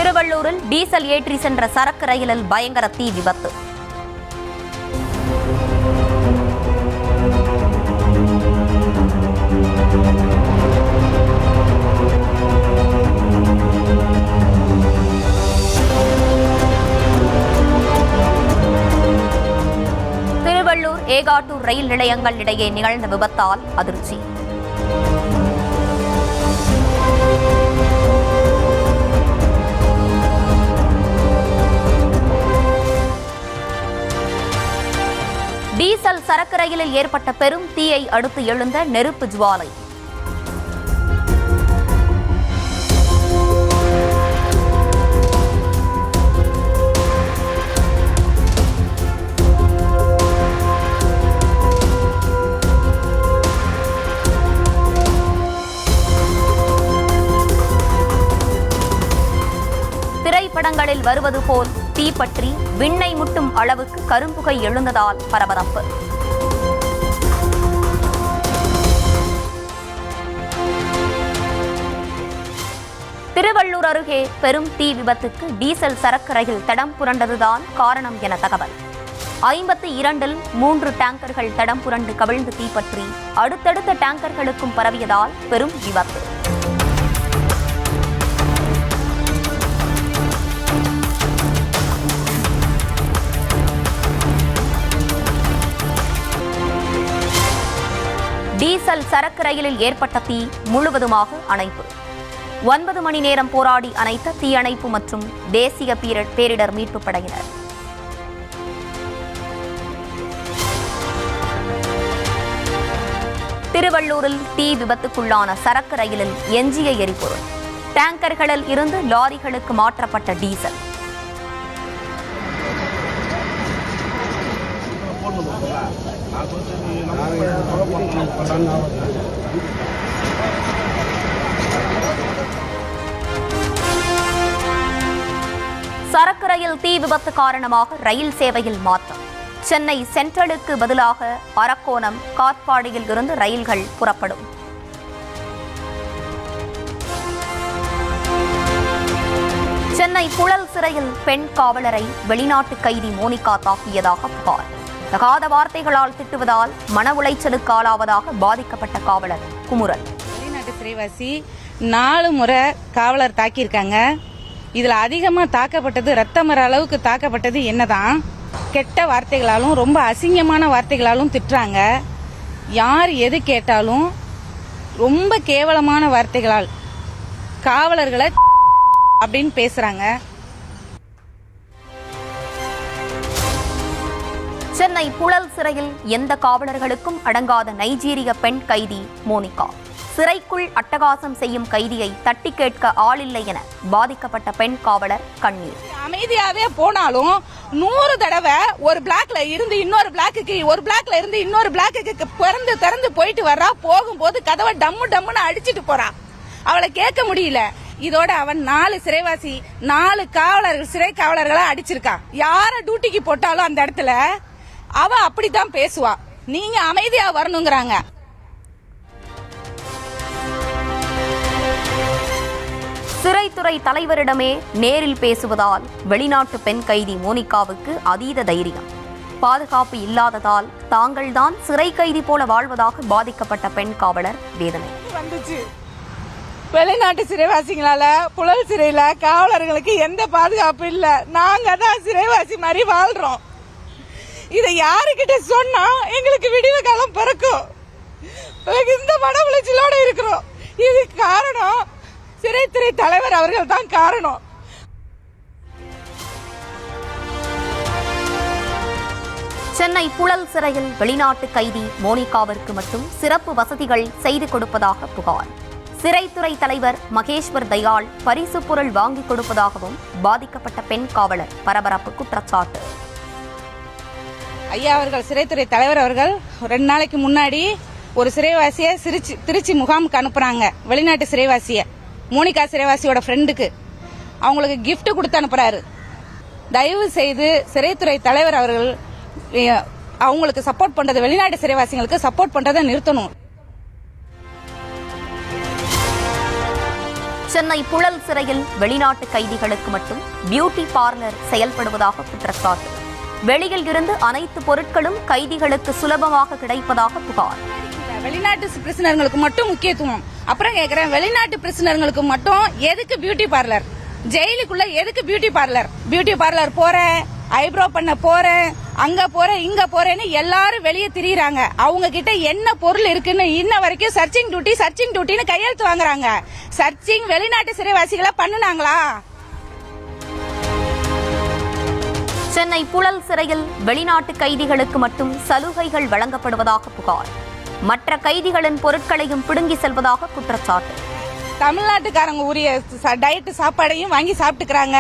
திருவள்ளூரில் டீசல் ஏற்றி சென்ற சரக்கு ரயிலில் பயங்கர தீ விபத்து. திருவள்ளூர் ஏகாட்டூர் ரயில் நிலையங்கள் இடையே நிகழ்ந்த விபத்தால் அதிர்ச்சி. டீசல் சரக்கு ரயிலில் ஏற்பட்ட பெரும் தீயை அடுத்து எழுந்த நெருப்பு ஜுவாலை. திரைப்படங்களில் வருவது போல் தீப்பற்றி விண்ணை முட்டும் அளவுக்கு கரும்புகை எழுந்ததால் பரபரப்பு. திருவள்ளூர் அருகே பெரும் தீ விபத்துக்கு டீசல் சரக்கு ரயில் தடம் புரண்டதுதான் காரணம் என தகவல். 52இல் 3 டேங்கர்கள் தடம் புரண்டு கவிழ்ந்து தீப்பற்றி அடுத்தடுத்த டேங்கர்களுக்கும் பரவியதால் பெரும் விபத்து. டீசல் சரக்கு ரயிலில் ஏற்பட்ட தீ முழுவதுமாக அணைப்பு. 9 மணி நேரம் போராடி அணைத்த தீயணைப்பு மற்றும் தேசிய பேரிடர் மீட்பு படையினர். திருவள்ளூரில் தீ விபத்துக்குள்ளான சரக்கு ரயிலில் எஞ்சிய எரிபொருள், டேங்கர்களில் இருந்து லாரிகளுக்கு மாற்றப்பட்ட டீசல். சரக்கு ரயில் தீ விபத்து காரணமாக ரயில் சேவையில் மாற்றம். சென்னை சென்ட்ரலுக்கு பதிலாக அரக்கோணம், காட்பாடியில் இருந்து ரயில்கள் புறப்படும். சென்னை புழல் சிறையில் பெண் காவலரை வெளிநாட்டு கைதி மோனிகா தாக்கியதாக புகார். தகாத வார்த்தைகளால் திட்டுவதால் மன உளைச்சலுக்கு ஆளாவதாக பாதிக்கப்பட்ட காவலர் குமுறல். வெளிநாட்டு சிறைவாசி 4 முறை காவலர் தாக்கியிருக்காங்க. இதுல அதிகமா தாக்கப்பட்டது, ரத்தம் வர அளவுக்கு தாக்கப்பட்டது என்னதான், கெட்ட வார்த்தைகளாலும் ரொம்ப அசிங்கமான வார்த்தைகளாலும் திட்டுறாங்க. யார் எது கேட்டாலும் ரொம்ப கேவலமான வார்த்தைகளால் காவலர்களை அப்படின்னு பேசுறாங்க. சென்னை புழல் சிறையில் எந்த காவலர்களுக்கும் அடங்காத நைஜீரிய பெண் கைதி மோனிகா. சிறைக்குள் அட்டகாசம் செய்யும் கைதியை தட்டி கேட்க ஆளில்லை என பாதிக்கப்பட்ட பெண் காவலர் கண்ணீர். அமைதியாவே போனாலும் 100 தடவை ஒரு பிளாக்ல இருந்து இன்னொரு பிளாக்குக்கு, ஒரு பிளாக்ல இருந்து இன்னொரு பிளாக்குக்கு திறந்து போயிட்டு வர்றா. போகும்போது கதவை டம்மு டம்முன்னு அடிச்சிட்டு போறா. அவளை கேட்க முடியல. இதோட அவன் 4 சிறைவாசி 4 காவலர்கள், சிறை காவலர்களை அடிச்சிருக்கா. யார டியூட்டிக்கு போட்டாலும் அந்த இடத்துல அவ அப்படித்தான் பேசுவா. நீங்க அமைதியா வரணுங்கிறாங்க. சிறைத்துறை தலைவரிடமே நேரில் பேசுவதால் வெளிநாட்டு பெண் கைதி மோனிகாவுக்கு அதீத தைரியம். பாதுகாப்பு இல்லாததால் தாங்கள்தான் சிறை கைதி போல வாழ்வதாக பாதிக்கப்பட்ட பெண் காவலர் வேதனை. வெளிநாட்டு சிறைவாசிகளால புழல் சிறையில காவலர்களுக்கு எந்த பாதுகாப்பு இல்ல. நாங்க தான் சிறைவாசி மாதிரி வாழ்றோம். இதை யாருக்கிட்ட சொன்னா எங்களுக்கு விடிவு காலம் பிறக்கும். இந்த மன உளைச்சலோட இருக்கிறோம். இதுக்கு காரணம் சிறைத்துறை தலைவர் அவர்கள் தான் காரணம். சென்னை புழல் சிறையில் வெளிநாட்டு கைதி மோனிகாவிற்கு மட்டும் சிறப்பு வசதிகள் செய்து கொடுப்பதாக புகார். சிறைத்துறை தலைவர் மகேஸ்வர் தயாள் பரிசு பொருள் வாங்கிக் கொடுப்பதாகவும் பாதிக்கப்பட்ட பெண் காவலர் பரபரப்பு குற்றச்சாட்டு. ஐயா அவர்கள், சிறைத்துறை தலைவர் அவர்கள் 2 நாளைக்கு முன்னாடி ஒரு சிறைவாசிய திருச்சி முகாமுக்கு அனுப்புறாங்க. வெளிநாட்டு சிறைவாசிய மோனிகா சிறைவாசியோட ஃப்ரெண்டுக்கு அவங்களுக்கு கிஃப்ட் கொடுத்து அனுப்புறாரு. தயவு செய்து சிறைத்துறை தலைவர் அவர்கள் அவங்களுக்கு சப்போர்ட் பண்றது, வெளிநாட்டு சிறைவாசிகளுக்கு சப்போர்ட் பண்றதை நிறுத்தணும். சென்னை புழல் சிறையில் வெளிநாட்டு கைதிகளுக்கு மட்டும் பியூட்டி பார்லர் செயல்படுவதாக குற்றச்சாட்டு. வெளியில் இருந்து அனைத்து பொருட்களும் கைதிகளுக்கு சுலபமாக கிடைப்பதாக புகார். வெளிநாட்டு பிரிசனர்களுக்கு மட்டும் முக்கியத்துவம். அப்புறம் கேக்குறேன், வெளிநாட்டு பிரிசனர்களுக்கு மட்டும் எதுக்கு பியூட்டி பார்லர்? ஜெயிலுக்குள்ள எதுக்கு பியூட்டி பார்லர்? பியூட்டி பார்லர் போறேன், ஐப்ரோ பண்ண போறேன், அங்க போறேன், இங்க போறேன்னு எல்லாரும் வெளியே திரியுறாங்க. அவங்க கிட்ட என்ன பொருள் இருக்குன்னு இன்ன வரைக்கும் சர்ச்சிங் டியூட்டின்னு கையெழுத்து வாங்குறாங்க. சர்ச்சிங் வெளிநாட்டு சிறைவாசிகளா பண்ணுனாங்களா? சென்னை புழல் சிறையில் வெளிநாட்டு கைதிகளுக்கு மட்டும் சலுகைகள் வழங்கப்படுவதாக புகார். மற்ற கைதிகளின் பொருட்களையும் பிடுங்கி செல்வதாக குற்றச்சாட்டு. தமிழ்நாட்டுக்காரங்க உரிய டயட் சாப்பாடையும் வாங்கி சாப்பிட்டுக்கிறாங்க.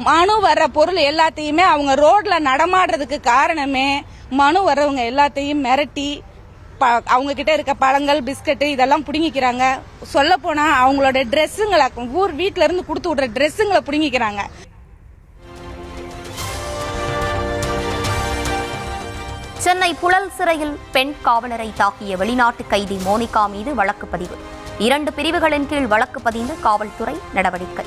மனு வர்ற பொருள் எல்லாத்தையுமே அவங்க ரோட்ல நடமாடுறதுக்கு காரணமே மனு வர்றவங்க எல்லாத்தையும் மிரட்டி அவங்க கிட்ட இருக்க பழங்கள், பிஸ்கட்டு இதெல்லாம் புடுங்கிக்கிறாங்க. சொல்ல போனா அவங்களோட ட்ரெஸ்ஸுங்களை, வீட்டுல இருந்து கொடுத்து விடுற ட்ரெஸ்ஸுங்களை புடுங்கிக்கிறாங்க. சென்னை புழல் சிறையில் பெண் காவலரை தாக்கிய வெளிநாட்டு கைதி மோனிகா மீது வழக்கு பதிவு. 2 பிரிவுகளின் கீழ் வழக்கு பதிந்து காவல்துறை நடவடிக்கை.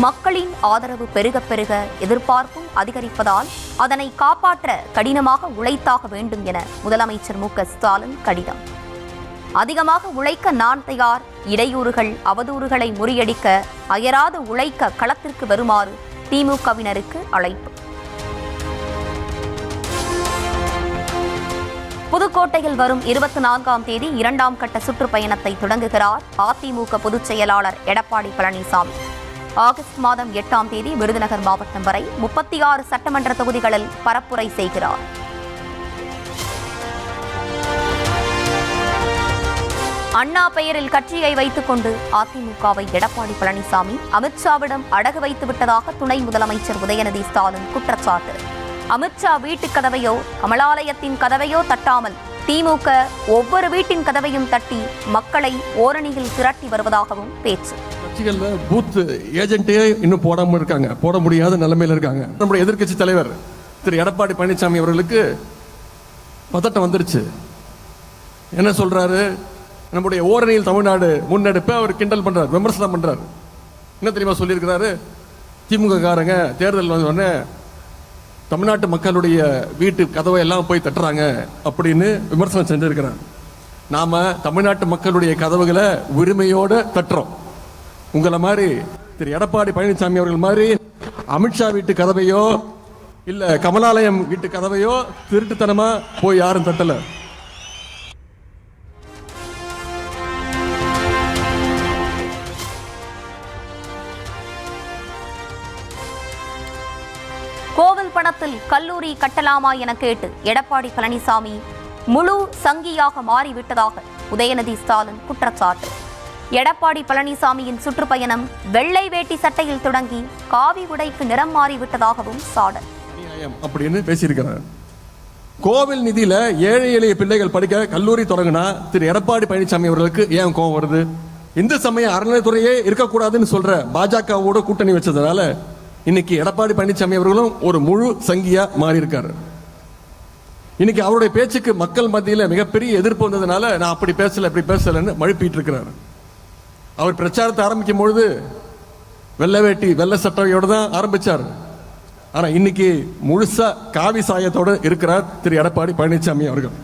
மக்களின் ஆதரவு பெருக பெருக எதிர்பார்ப்பும் அதிகரிப்பதால் அதனை காப்பாற்ற கடினமாக உழைத்தாக வேண்டும் என முதலமைச்சர் மு.க. ஸ்டாலின் கடிதம். அதிகமாக உழைக்க நான் தயார், இடையூறுகள் அவதூறுகளை முறியடிக்க அயராது உழைக்க களத்திற்கு வருமாறு திமுகவினருக்கு அழைப்பு. புதுக்கோட்டையில் வரும் 24ஆம் தேதி 2ஆம் கட்ட சுற்றுப்பயணத்தை தொடங்குகிறார் அதிமுக பொதுச் செயலாளர் எடப்பாடி பழனிசாமி. ஆகஸ்ட் மாதம் 8ஆம் தேதி விருதுநகர் மாவட்டம் வரை 36 சட்டமன்ற தொகுதிகளில் பரப்புரை செய்கிறார். அண்ணா பெயரில் கட்சியை வைத்துக் கொண்டு அதிமுகவை எடப்பாடி பழனிசாமி அமித்ஷாவிடம் அடகு வைத்து விட்டதாக துணை முதலமைச்சர் உதயநிதி ஸ்டாலின் குற்றச்சாட்டு. அமித்ஷா வீட்டுக் கதவையோ கமலாலயத்தின் கதவையோ தட்டாமல் திமுக ஒவ்வொரு வீட்டின் கதவையும் தட்டி மக்களை ஓரணியில் திரட்டி வருவதாகவும் பேச்சு. கட்சிகள்ல பூத் ஏஜென்ட்டே இன்னும் போடாம இருக்காங்க, போட முடியாத நிலைமையில இருக்காங்க. நம்முடைய எதிர்க்கட்சி தலைவர் திரு எடப்பாடி பழனிசாமி அவர்களுக்கு பதட்டம் வந்துருச்சு. என்ன சொல்றாரு? நம்முடைய ஓரணியில் தமிழ்நாடு முன்னெடுப்ப அவர் கிண்டல் பண்றாரு, விமர்சனம் பண்றாரு. என்ன தெரியுமா சொல்லியிருக்கிறாரு? திமுக காரங்க தேர்தல் வந்தோடனே தமிழ்நாட்டு மக்களுடைய வீட்டு கதவை எல்லாம் போய் தட்டுறாங்க அப்படின்னு விமர்சனம் செஞ்சிருக்கிறார். நாம தமிழ்நாட்டு மக்களுடைய கதவுகளை உரிமையோடு தட்டுறோம். உங்களை மாதிரி திரு எடப்பாடி பழனிசாமி அவர்கள் மாதிரி அமித்ஷா வீட்டு கதவையோ இல்ல கமலாலயம் வீட்டு கதவையோ திருட்டுத்தனமா போய் யாரும் தட்டல. கோவில் பணத்தில் கல்லூரி கட்டலாமா என கேட்டு எடப்பாடி பழனிசாமி முழு சங்கியாக மாறிவிட்டதாக உதயநிதி ஸ்டாலின் குற்றச்சாட்டு. எடப்பாடி பழனிசாமியின் சுற்றுப்பயணம் வெள்ளை வேட்டி சட்டையில் தொடங்கி காவி உடைக்கு நிறம் மாறிவிட்டதாகவும் சாடல் அப்படின்னு பேசியிருக்கிறார். கோவில் நிதியில ஏழை எளிய பிள்ளைகள் படிக்க கல்லூரி தொடங்கினா திரு எடப்பாடி பழனிசாமி அவர்களுக்கு ஏன் கோபம் வருது? இந்து சமய அறநிலைத்துறையே இருக்கக்கூடாதுன்னு சொல்ற பாஜகவோட கூட்டணி வச்சதுனால இன்னைக்கு எடப்பாடி பழனிசாமி அவர்களும் ஒரு முழு சங்கியா மாறி இருக்காரு. இன்னைக்கு அவருடைய பேச்சுக்கு மக்கள் மத்தியில மிகப்பெரிய எதிர்ப்பு வந்ததுனால நான் அப்படி பேசல இப்படி பேசலன்னு மழுப்பிட்டு இருக்கிறார். அவர் பிரச்சாரத்தை ஆரம்பிக்கும் பொழுது வெள்ளை வேட்டி வெள்ளை சட்டையோட தான் ஆரம்பிச்சார். ஆனா இன்னைக்கு முழுசா காவி சாயத்தோடு இருக்கிறார் திரு எடப்பாடி பழனிசாமி அவர்கள்.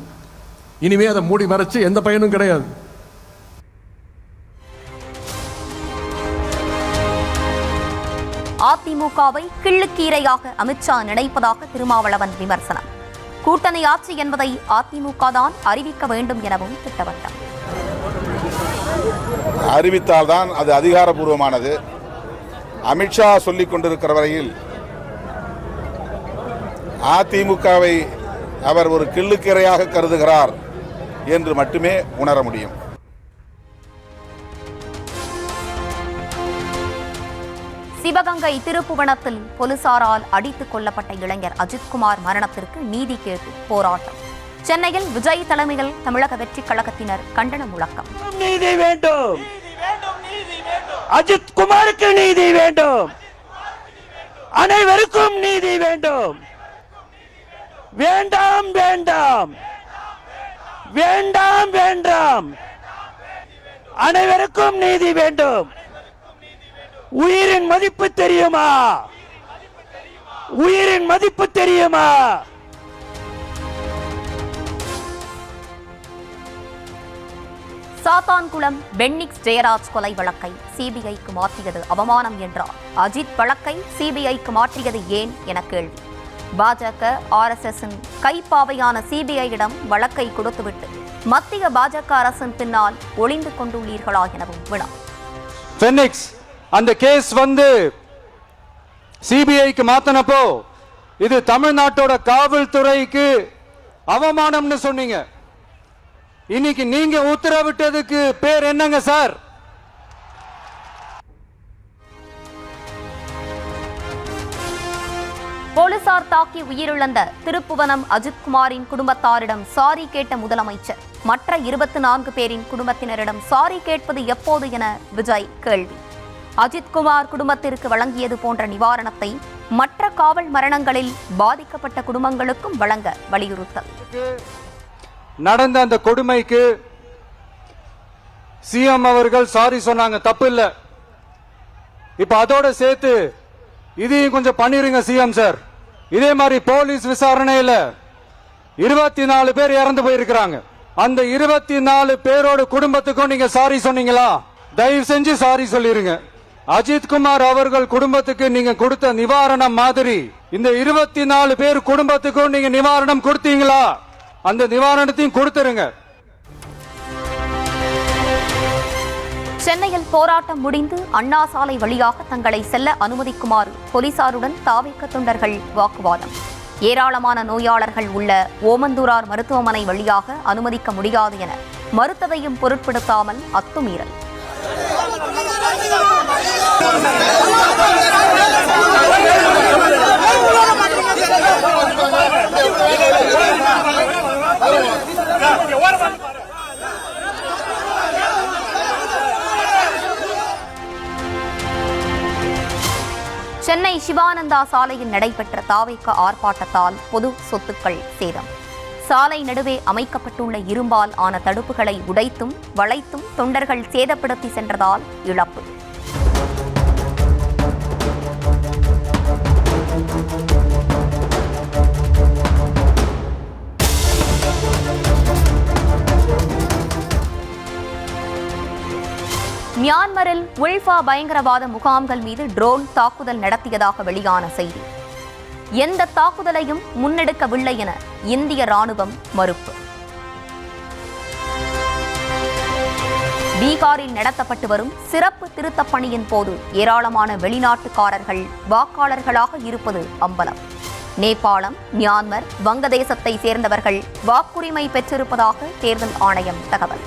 இனிமே அதை மூடி மறைச்சு எந்த பயனும் கிடையாது. அதிமுகவை கிள்ளுக்கீரையாக அமித்ஷா நினைப்பதாக திருமாவளவன் விமர்சனம். கூட்டணி ஆட்சி என்பதை அதிமுக தான் அறிவிக்க வேண்டும் எனவும் திட்டவட்டம். அறிவித்தால்தான் அது அதிகாரப்பூர்வமானது. அமித்ஷா சொல்லிக் கொண்டிருக்கிற வரையில் அதிமுகவை அவர் ஒரு கிள்ளுக்கீரையாக கருதுகிறார் என்று மட்டுமே உணர முடியும். சிவகங்கை திருப்புவனத்தில் போலீசாரால் அடித்துக் கொல்லப்பட்ட இளைஞர் அஜித்குமார் மரணத்திற்கு நீதி கேட்டு போராட்டம். சென்னையில் விஜய் தலைமையில் தமிழக வெற்றிக் கழகத்தினர் கண்டன முழக்கம். நீதி வேண்டும், அஜித்குமாருக்கு நீதி வேண்டும், அனைவருக்கும் நீதி வேண்டும். வேண்டாம் வேண்டாம் வேண்டாம் வேண்டாம், அனைவருக்கும் நீதி வேண்டும். உயிரின் மதிப்பு தெரியுமா? உயிரின் மதிப்பு தெரியுமா? சாத்தான்குளம் பென்னிக்ஸ் ஜெயராஜ் கொலை வழக்கை சிபிஐக்கு மாற்றியது அவமானம் என்றார். அஜித் வழக்கை சிபிஐக்கு மாற்றியது ஏன் என கேள்வி. பாஜக RSSின் கைப்பாவையான சிபிஐயிடம் வழக்கை கொடுத்துவிட்டு மத்திய பாஜக அரசின் பின்னால் ஒளிந்து கொண்டுள்ளீர்களா எனவும் வினா. பென்னிக்ஸ் அந்த கேஸ் சிபிஐக்கு மாத்தினப்போ இது தமிழ்நாட்டோட காவல்துறைக்கு அவமானம்னு சொன்னீங்க. இன்னைக்கு நீங்க உத்தரவிட்டதுக்கு பேர் என்னங்க சார்? போலீசார் தாக்கி உயிரிழந்த திருப்புவனம் அஜித்குமாரின் குடும்பத்தாரிடம் சாரி கேட்ட முதலமைச்சர் மற்ற 24 பேரின் குடும்பத்தினரிடம் சாரி கேட்பது எப்போது என விஜய் கேள்வி. அஜித்குமார் குடும்பத்திற்கு வழங்கியது போன்ற நிவாரணத்தை மற்ற காவல் மரணங்களில் பாதிக்கப்பட்ட குடும்பங்களுக்கும் வழங்க வலியுறுத்தல். நடந்த அந்த கொடுமைக்கு சிஎம் அவர்கள் சாரி சொன்னாங்க, தப்பு இல்ல. இப்ப அதோட சேர்த்து இதையும் கொஞ்சம் பண்ணிருங்க சிஎம் சார். இதே மாதிரி போலீஸ் விசாரணையில 24 பேர் இறந்து போயிருக்கிறாங்க. அந்த 24 பேரோட குடும்பத்துக்கும் நீங்க சாரி சொன்னீங்களா? தயவு செஞ்சு சாரி சொல்லிருங்க. அஜித்குமார் அவர்கள் குடும்பத்துக்கு நீங்க கொடுத்த நிவாரணம் மாதிரி இந்த 24 பேர் குடும்பத்துக்கும் நீங்க நிவாரணம் கொடுத்தீங்களா? அந்த நிவாரணத்தையும் கொடுத்துருங்க. சென்னையில் போராட்டம் முடிந்து அண்ணா சாலை வழியாக தங்களை செல்ல அனுமதிக்குமாறு போலீசாருடன் தாவேக தொண்டர்கள் வாக்குவாதம். ஏராளமான நோயாளர்கள் உள்ள ஓமந்தூரார் மருத்துவமனை வழியாக அனுமதிக்க முடியாது என மறுத்ததையும் பொருட்படுத்தாமல் அத்துமீறல். சென்னை சிவானந்தா சாலையில் நடைபெற்ற தாவேக ஆர்ப்பாட்டத்தால் பொது சொத்துக்கள் சேதம். சாலை நடுவே அமைக்கப்பட்டுள்ள இரும்பால் ஆன தடுப்புகளை உடைத்தும் வளைத்தும் தொண்டர்கள் சேதப்படுத்தி சென்றதால் இழப்பு. மியான்மரில் உல்ஃபா பயங்கரவாத முகாம்கள் மீது ட்ரோன் தாக்குதல் நடத்தியதாக வெளியான செய்தி. எந்த தாக்குதலையும் முன்னெடுக்கவில்லை என இந்திய ராணுவம் மறுப்பு. பீகாரில் நடத்தப்பட்டு வரும் சிறப்பு திருத்தப் பணியின் போது ஏராளமான வெளிநாட்டுக்காரர்கள் வாக்காளர்களாக இருப்பது அம்பலம். நேபாளம், மியான்மர், வங்கதேசத்தை சேர்ந்தவர்கள் வாக்குரிமை பெற்றிருப்பதாக தேர்தல் ஆணையம் தகவல்.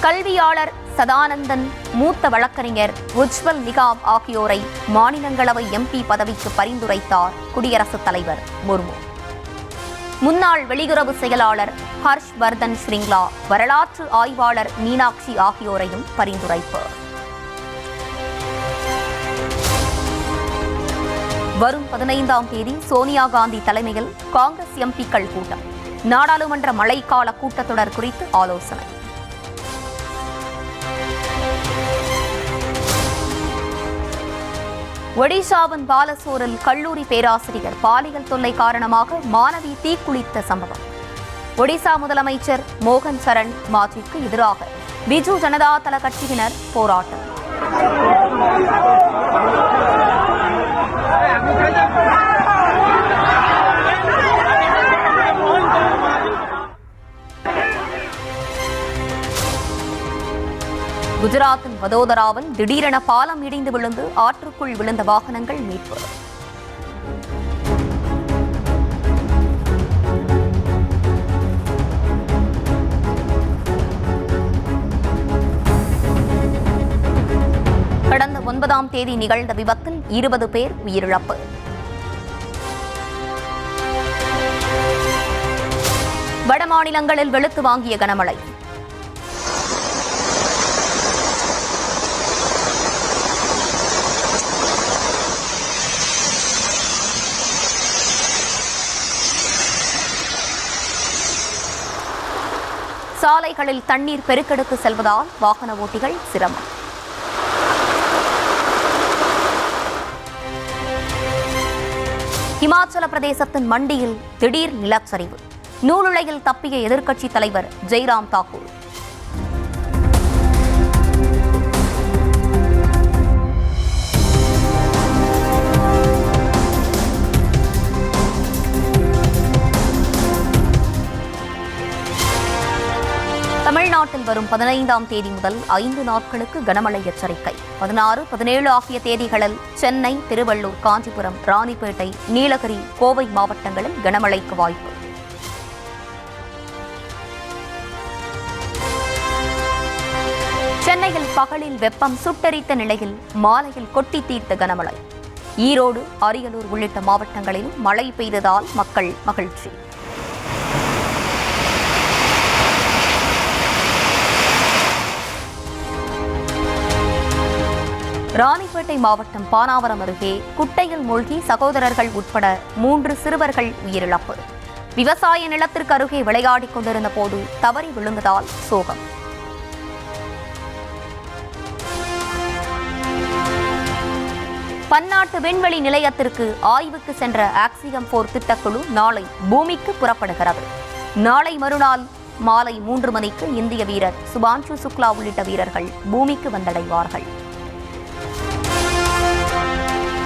கல்வியாளர் சதானந்தன், மூத்த வழக்கறிஞர் உஜ்வல் நிகாம் ஆகியோரை மாநிலங்களவை MP பதவிக்கு பரிந்துரைத்தார் குடியரசுத் தலைவர் முர்மு. முன்னாள் வெளியுறவு செயலாளர் ஹர்ஷ் வர்தன் ஸ்ரிங்லா, வரலாற்று ஆய்வாளர் மீனாட்சி ஆகியோரையும் பரிந்துரைப்பு. வரும் 15ஆம் தேதி சோனியா காந்தி தலைமையில் காங்கிரஸ் MPக்கள் கூட்டம். நாடாளுமன்ற மழைக்கால கூட்டத்தொடர் குறித்து ஆலோசனை. ஒடிஷாவின் பாலசோரில் கல்லூரி பேராசிரியர் பாலியல் தொல்லை காரணமாக மாணவி தீக்குளித்த சம்பவம். ஒடிஷா முதலமைச்சர் மோகன் சரண் மாஜிக்கு எதிராக பிஜு ஜனதா தள கட்சியினர் போராட்டம். குஜராத்தின் வதோதராவில் திடீரென பாலம் இடிந்து விழுந்து ஆற்றுக்குள் விழுந்த வாகனங்கள் மீட்பு. கடந்த 9ஆம் தேதி நிகழ்ந்த விபத்தில் 20 பேர் உயிரிழப்பு. வட மாநிலங்களில் வெளுத்து வாங்கிய கனமழை. சாலைகளில் தண்ணீர் பெருக்கெடுத்து செல்வதால் வாகன ஓட்டிகள் சிரமம். இமாச்சல பிரதேசத்தின் மண்டியில் திடீர் நிலச்சரிவு. நூலுலையில் தப்பிய எதிர்க்கட்சித் தலைவர் ஜெய்ராம் தாக்கூர். தமிழ்நாட்டில் வரும் 15ஆம் தேதி முதல் 5 நாட்களுக்கு கனமழை எச்சரிக்கை. 16, 17 ஆகிய தேதிகளில் சென்னை, திருவள்ளூர், காஞ்சிபுரம், ராணிப்பேட்டை, நீலகிரி, கோவை மாவட்டங்களில் கனமழைக்கு வாய்ப்பு. சென்னையில் பகலில் வெப்பம் சுட்டெரித்த நிலையில் மாலையில் கொட்டி தீர்த்த கனமழை. ஈரோடு, அரியலூர் உள்ளிட்ட மாவட்டங்களிலும் மழை பெய்ததால் மக்கள் மகிழ்ச்சி. ராணிப்பேட்டை மாவட்டம் பானாவரம் அருகே குட்டையில் மூழ்கி சகோதரர்கள் உட்பட 3 சிறுவர்கள் உயிரிழப்பு. விவசாய நிலத்திற்கு அருகே விளையாடிக் கொண்டிருந்த போது தவறி விழுந்ததால் சோகம். பன்னாட்டு விண்வெளி நிலையத்திற்கு ஆய்வுக்கு சென்ற ஆக்சியம் 4 திட்டக்குழு நாளை பூமிக்கு புறப்படுகிறது. நாளை மறுநாள் மாலை 3 மணிக்கு இந்திய வீரர் சுபான்ஷு சுக்லா உள்ளிட்ட வீரர்கள் பூமிக்கு வந்தடைவார்கள்.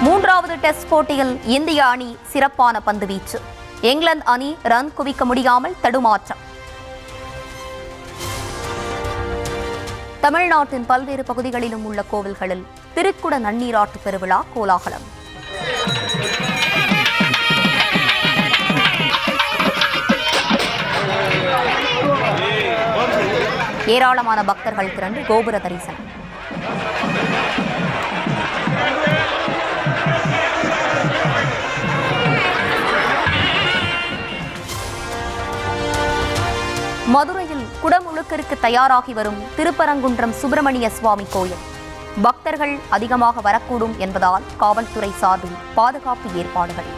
3வது டெஸ்ட் போட்டியில் இந்திய அணி சிறப்பான பந்துவீச்சு. இங்கிலாந்து அணி ரன் குவிக்க முடியாமல் தடுமாற்றம். தமிழ்நாட்டின் பல்வேறு பகுதிகளிலும் உள்ள கோவில்களில் திருக்குட நன்னீராட்டு பெருவிழா கோலாகலம். ஏராளமான பக்தர்கள் திரண்டு கோபுர தரிசனம். மதுரையில் குடமுழுக்கிற்கு தயாராகி வரும் திருப்பரங்குன்றம் சுப்பிரமணிய சுவாமி கோயில். பக்தர்கள் அதிகமாக வரக்கூடும் என்பதால் காவல்துறை சார்பில் பாதுகாப்பு ஏற்பாடுகள்.